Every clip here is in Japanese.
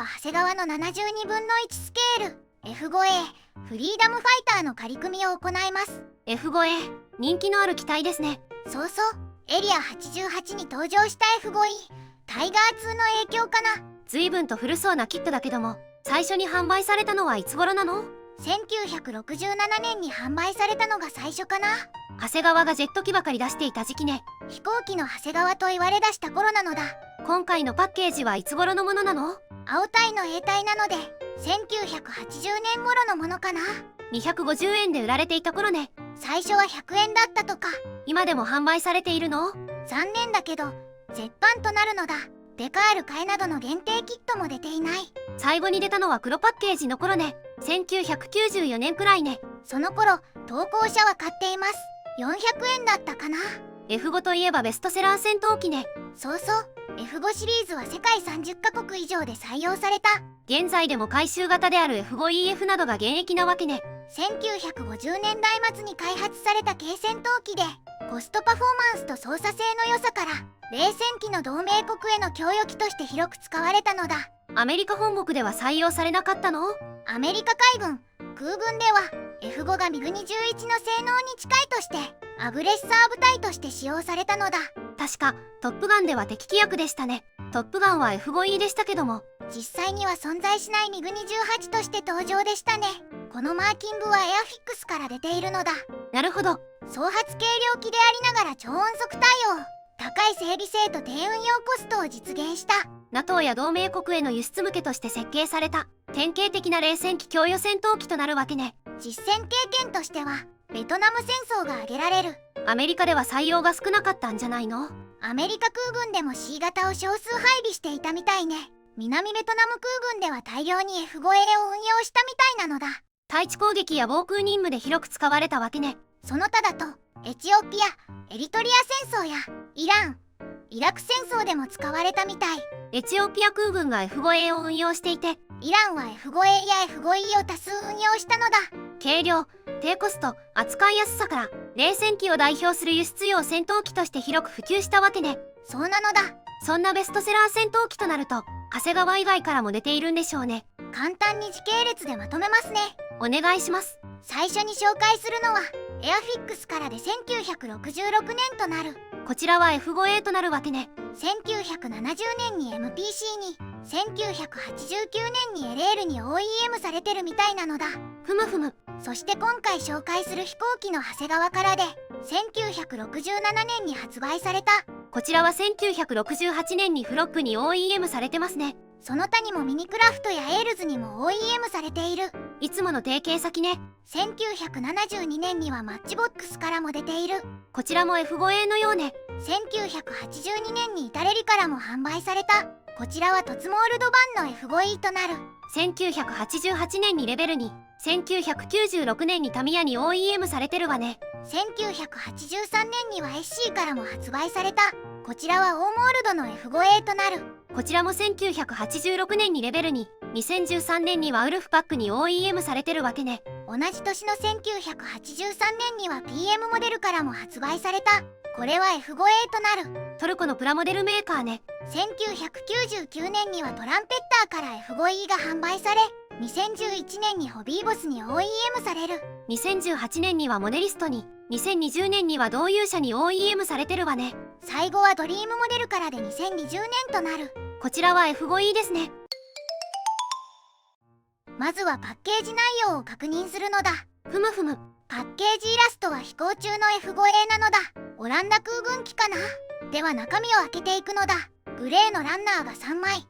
は長谷川の72分の1スケール F5A フリーダムファイターの仮組みを行います。 F5A 人気のある機体ですね。そうそう、エリア88に登場した F5E タイガー2の影響かな。随分と古そうなキットだけども、最初に販売されたのはいつ頃なの？1967年に販売されたのが最初かな。長谷川がジェット機ばかり出していた時期ね。飛行機の長谷川と言われ出した頃なのだ。今回のパッケージはいつ頃のものなの？青タイの永タイなので1980年頃のものかな。250円で売られていた頃ね。最初は100円だったとか。今でも販売されているの？残念だけど絶版となるのだ。デカール替えなどの限定キットも出ていない。最後に出たのは黒パッケージの頃ね。1994年くらいね。その頃投稿者は買っています。400円だったかな。 F5 といえばベストセラー戦闘機ね。そうそう、 F5 シリーズは世界30カ国以上で採用された。現在でも回収型である F5EF などが現役なわけね。1950年代末に開発された軽戦闘機で、コストパフォーマンスと操作性の良さから冷戦期の同盟国への供与機として広く使われたのだ。アメリカ本国では採用されなかったの？アメリカ海軍空軍では F5 がミグ21の性能に近いとしてアグレッサー部隊として使用されたのだ。確かトップガンでは敵機役でしたね。トップガンは F5E でしたけども、実際には存在しないミグ28として登場でしたね。このマーキングはエアフィックスから出ているのだ。なるほど。総発軽量機でありながら超音速対応、高い整備性と低運用コストを実現した。 NATO や同盟国への輸出向けとして設計された典型的な冷戦期供与戦闘機となるわけね。実戦経験としてはベトナム戦争が挙げられる。アメリカでは採用が少なかったんじゃないの？アメリカ空軍でも C 型を少数配備していたみたいね。南ベトナム空軍では大量に F5A を運用したみたいなのだ。対地攻撃や防空任務で広く使われたわけね。その他だとエチオピア、エリトリア戦争やイラン、イラク戦争でも使われたみたい。エチオピア空軍が F5A を運用していて、イランは F5A や F5E を多数運用したのだ。軽量、低コスト、扱いやすさから冷戦期を代表する輸出用戦闘機として広く普及したわけね。そうなのだ。そんなベストセラー戦闘機となると長谷川以外からも出ているんでしょうね。簡単に時系列でまとめますね。お願いします。最初に紹介するのはエアフィックスからで1966年となる。こちらは F5A となるわけね。1970年に MPC に、1989年に LL に OEM されてるみたいなのだ。ふむふむ。そして今回紹介する飛行機の長谷川からで1967年に発売された。こちらは1968年にフロッグに OEM されてますね。その他にもミニクラフトやエールズにも OEM されている。いつもの提携先ね。1972年にはマッチボックスからも出ている。こちらも F5A のようね。1982年にイタレリからも販売された。こちらはトツモールド版の F5E となる。1988年にレベルに、1996年にタミヤに OEM されてるわね。1983年には SC からも発売された。こちらはオーモールドの F5A となる。こちらも1986年にレベルに、2013年にはウルフパックに OEM されてるわけね。同じ年の1983年には PM モデルからも発売された。これは F5A となる。トルコのプラモデルメーカーね。1999年にはトランペッターから F5E が販売され、2011年にホビーボスに OEM される。2018年にはモデリストに、2020年には同友社に OEM されてるわね。最後はドリームモデルからで2020年となる。こちらは F5E ですね。まずはパッケージ内容を確認するのだ。ふむふむ。パッケージイラストは飛行中の F5A なのだ。オランダ空軍機かな。では中身を開けていくのだ。グレーのランナーが3枚、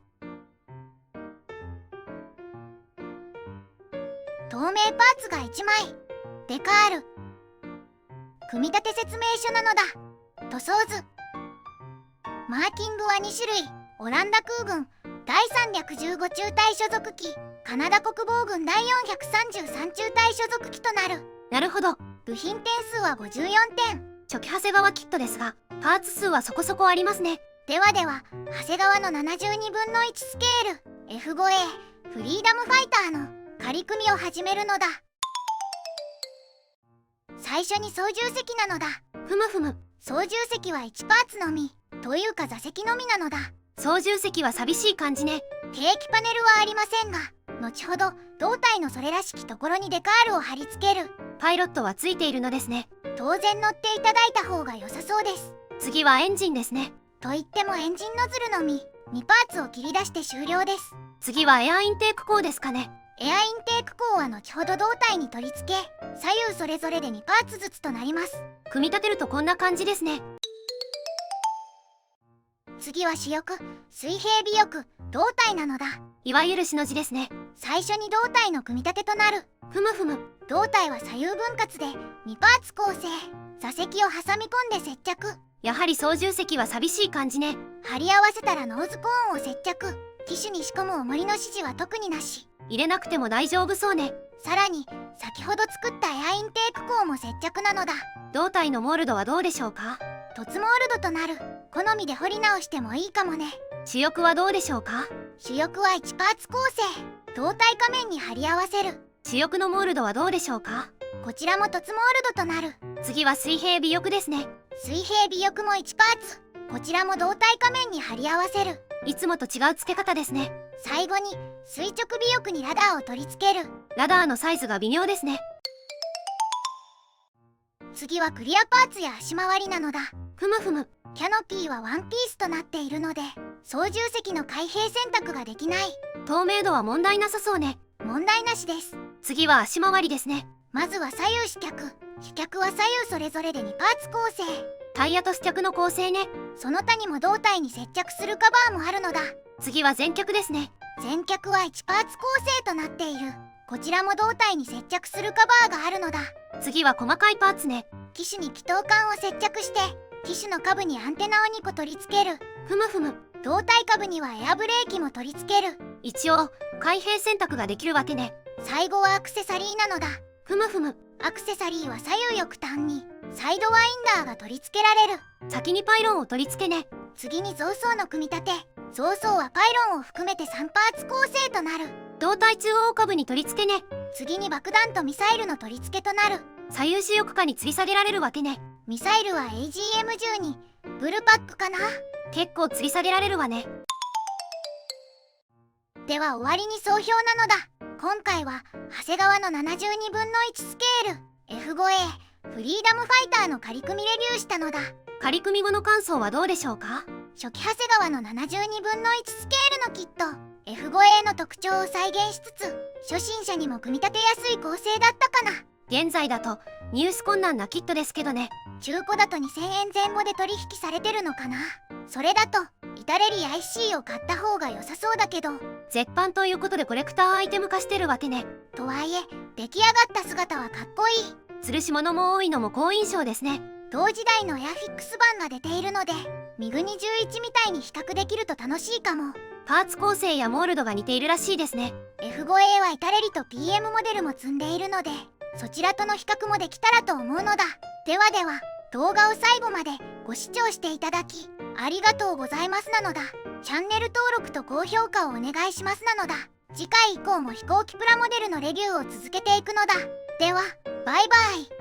透明パーツが1枚、デカール、組み立て説明書なのだ。塗装図、マーキングは2種類。オランダ空軍第315中隊所属機、カナダ国防軍第433中隊所属機となる。なるほど。部品点数は54点。初期長谷川キットですが、パーツ数はそこそこありますね。では長谷川の72分の1スケール F5A フリーダムファイターの仮組みを始めるのだ。最初に操縦席なのだ。ふむふむ。操縦席は1パーツのみというか座席のみなのだ。操縦席は寂しい感じね。ケーキパネルはありませんが、後ほど胴体のそれらしきところにデカールを貼り付ける。パイロットはついているのですね。当然乗っていただいた方が良さそうです。次はエンジンですね。と言ってもエンジンノズルのみ2パーツを切り出して終了です。次はエアインテーク口ですかね。エアインテーク口は後ほど胴体に取り付け、左右それぞれで2パーツずつとなります。組み立てるとこんな感じですね。次は主翼、水平尾翼、胴体なのだ。いわゆるしの字ですね。最初に胴体の組み立てとなる。ふむふむ。胴体は左右分割で2パーツ構成。座席を挟み込んで接着。やはり操縦席は寂しい感じね。貼り合わせたらノーズコーンを接着。機種に仕込む重りの指示は特になし。入れなくても大丈夫そうね。さらに先ほど作ったエアインテーク口も接着なのだ。胴体のモールドはどうでしょうか。凸モールドとなる。好みで彫り直してもいいかもね。主翼はどうでしょうか。主翼は1パーツ構成。胴体仮面に貼り合わせる。主翼のモールドはどうでしょうか。こちらも凸モールドとなる。次は水平尾翼ですね。水平尾翼も1パーツ。こちらも胴体仮面に貼り合わせる。いつもと違う付け方ですね。最後に垂直尾翼にラダーを取り付ける。ラダーのサイズが微妙ですね。次はクリアパーツや足回りなのだ。ふむふむ。キャノピーはワンピースとなっているので操縦席の開閉選択ができない。透明度は問題なさそうね。問題なしです。次は足回りですね。まずは左右試脚。飛脚は左右それぞれで2パーツ構成。タイヤと試脚の構成ね。その他にも胴体に接着するカバーもあるのだ。次は前脚ですね。前脚は1パーツ構成となっている。こちらも胴体に接着するカバーがあるのだ。次は細かいパーツね。機種に気筒管を接着して機種の下部にアンテナを2個取り付ける。ふむふむ。胴体下部にはエアブレーキも取り付ける。一応開閉選択ができるわけね。最後はアクセサリーなのだ。ふむふむ。アクセサリーは左右翼端にサイドワインダーが取り付けられる。先にパイロンを取り付けね。次に増装の組み立て。増装はパイロンを含めて3パーツ構成となる。胴体中央下部に取り付けね。次に爆弾とミサイルの取り付けとなる。左右視翼下に吊り下げられるわけね。ミサイルは AGM-12 ブルパックかな。結構吊り下げられるわね。では終わりに総評なのだ。今回は長谷川の72分の1スケール F5A フリーダムファイターの仮組みレビューしたのだ。仮組み後の感想はどうでしょうか。初期長谷川の72分の1スケールのキット F5A の特徴を再現しつつ初心者にも組み立てやすい構成だったかな。現在だと入手困難なキットですけどね。中古だと2000円前後で取引されてるのかな。それだと至れり IC を買った方が良さそうだけど。絶版ということでコレクターアイテム化してるわけね。とはいえ出来上がった姿はかっこいい。吊るし物も多いのも好印象ですね。同時代のエアフィックス版が出ているのでミグニ11みたいに比較できると楽しいかも。パーツ構成やモールドが似ているらしいですね。 F5A は至れりと PM モデルも積んでいるのでそちらとの比較もできたらと思うのだ。ではでは動画を最後までご視聴していただきありがとうございますなのだ。チャンネル登録と高評価をお願いしますなのだ。次回以降も飛行機プラモデルのレビューを続けていくのだ。ではバイバイ。